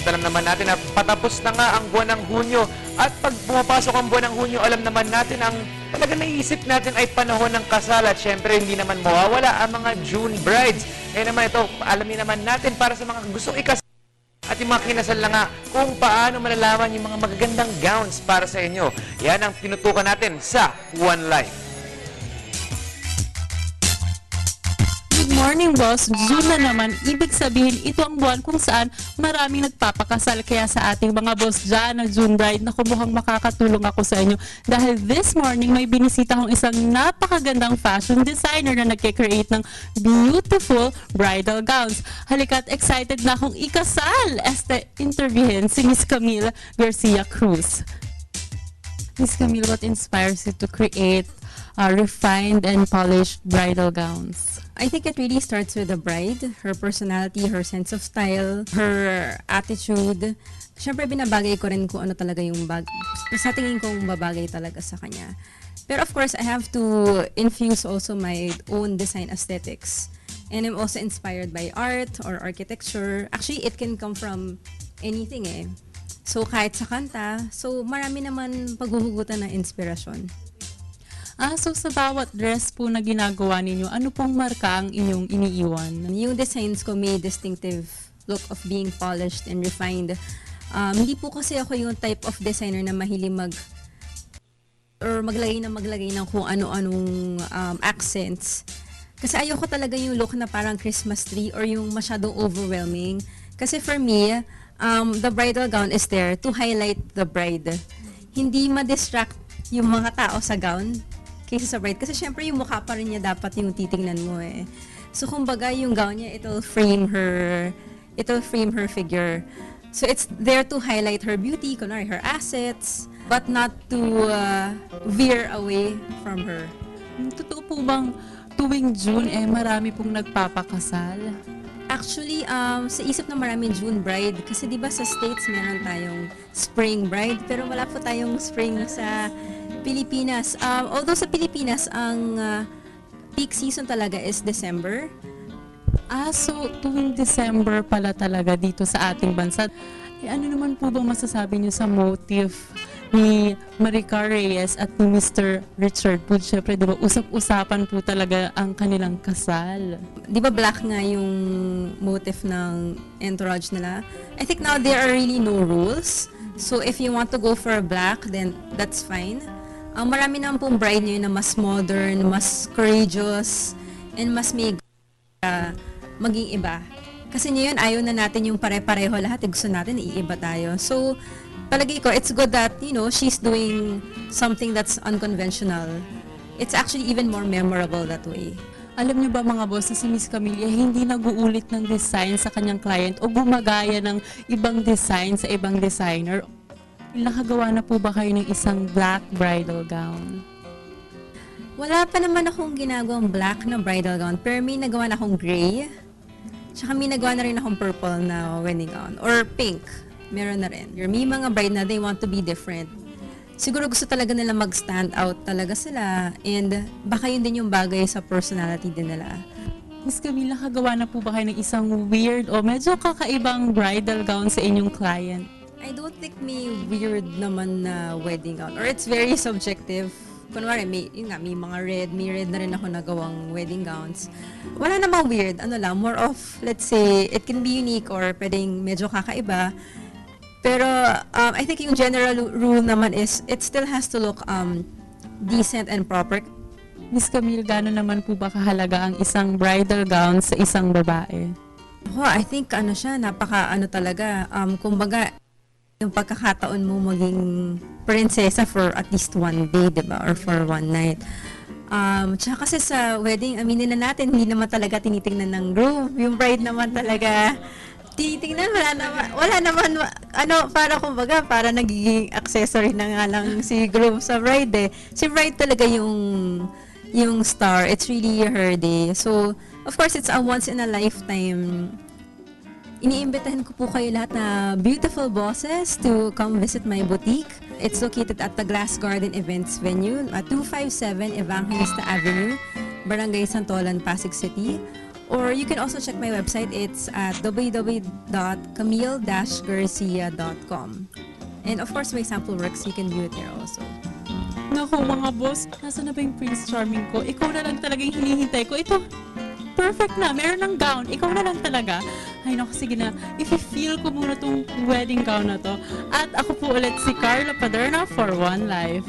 at alam naman natin na patapos na nga ang buwan ng Hunyo. At pag pumapasok ang buwan ng Hunyo, alam naman natin ang talaga naiisip natin ay panahon ng kasal. At syempre, hindi naman mawawala ang mga June brides. Kaya naman ito, alamin naman natin para sa mga gustong ikasal at yung mga kinasal na nga kung paano malalaman yung mga magagandang gowns para sa inyo. Yan ang tinutukan natin sa One Life. Good morning, boss. June na naman. Ibig sabihin, ito ang buwan kung saan maraming nagpapakasal. Kaya sa ating mga boss dyan na June bride, naku, mukhang makakatulong ako sa inyo. Dahil this morning, may binisita akong isang napakagandang fashion designer na nagkikreate ng beautiful bridal gowns. Halika't excited na akong ikasal. Interviewin si Miss Camille Garcia Cruz. Miss Camille, what inspires you to create refined and polished bridal gowns? I think it really starts with the bride, her personality, her sense of style, her attitude. Siyempre, binabagay ko rin kung ano talaga yung sa tingin kong babagay talaga sa kanya. Pero of course, I have to infuse also my own design aesthetics. And I'm also inspired by art or architecture. Actually, it can come from anything eh. So, kahit sa kanta, so marami naman paghuhugutan ng inspirasyon. So sa bawat dress po na ginagawa ninyo, ano pong marka ang inyong iniiwan? Yung designs ko may distinctive look of being polished and refined. Hindi po kasi ako yung type of designer na mahilig maglagay ng kung ano-anong accents. Kasi ayoko talaga yung look na parang Christmas tree or yung masyadong overwhelming. Kasi for me, the bridal gown is there to highlight the bride. Hindi ma-distract yung mga tao sa gown kaysa sa bride. Kasi syempre yung mukha pa rin niya dapat yung titingnan mo eh. So kumbaga yung gown niya, it'll frame her figure. So it's there to highlight her beauty, kunwari her assets, but not to veer away from her. Totoo po bang tuwing June marami pong nagpapakasal? Actually, sa isip na maraming June bride, kasi di ba sa States meron tayong spring bride, pero wala po tayong spring sa Pilipinas. Although sa Pilipinas, ang peak season talaga is December. So tuwing December pala talaga dito sa ating bansa. Ano naman po bang masasabi niyo sa motive ni Maricar Reyes at ni Mr. Richard Wood? Siyempre, di ba, usap-usapan po talaga ang kanilang kasal. Di ba black nga yung motive ng entourage nila? I think now there are really no rules. So if you want to go for black, then that's fine. Marami naman pong bride ngayon na mas modern, mas courageous, and mas may maging iba. Kasi ngayon, ayaw na natin yung pare-pareho lahat. Gusto natin, iiba tayo. So, palagi ko, it's good that, she's doing something that's unconventional. It's actually even more memorable that way. Alam niyo ba mga boss na si Miss Camille hindi nag-uulit ng design sa kanyang client o gumagaya ng ibang design sa ibang designer? Nakagawa na po ba kayo ng isang black bridal gown? Wala pa naman akong ginagawang black na bridal gown, pero may nagawa na akong gray. Tsaka may nagawa na rin akong purple na wedding gown. Or pink. Meron na rin. May mga bride na they want to be different. Siguro gusto talaga nila mag-stand out talaga sila. And baka yun din yung bagay sa personality din nila. Miss Camille, nakagawa na po ba kayo ng isang weird o medyo kakaibang bridal gown sa inyong client? I don't think may weird naman na wedding gown. Or it's very subjective. Kunwari, may mga may red na rin ako nagawang wedding gowns. Wala namang weird. Ano lang, more of, let's say, it can be unique or pwedeng medyo kakaiba. Pero, I think yung general rule naman is, it still has to look decent and proper. Miss Camille, gano'n naman po ba kahalaga ang isang bridal gown sa isang babae? I think napaka talaga. Kumbaga, yung pagkakataon mo maging prinsesa for at least one day, diba? Or for one night. Tsaka kasi sa wedding, aminin na natin, hindi naman talaga tinitingnan ng groom. Yung bride naman talaga, tinitingnan, wala naman, para kumbaga, para nagiging accessory na nga lang si groom sa bride eh. Si bride talaga yung star. It's really her day. So, of course, it's a once in a lifetime. Iniimbitahan ko po kayo lahat na beautiful bosses to come visit my boutique. It's located at the Glass Garden Events Venue at 257 Evangelista Avenue, Barangay Santolan, Pasig City. Or you can also check my website. It's at www.camille-garcia.com. And of course, my sample works, you can view it there also. Naku mga boss, nasa na ba yung Prince Charming ko? Ikaw na lang talaga yung hinihintay ko. Ito, perfect na. Meron ng gown. Ikaw na lang talaga. Ay naku, sige na. I-feel ko muna tong wedding gown na to. At ako po ulit si Carla Paderna for One Life.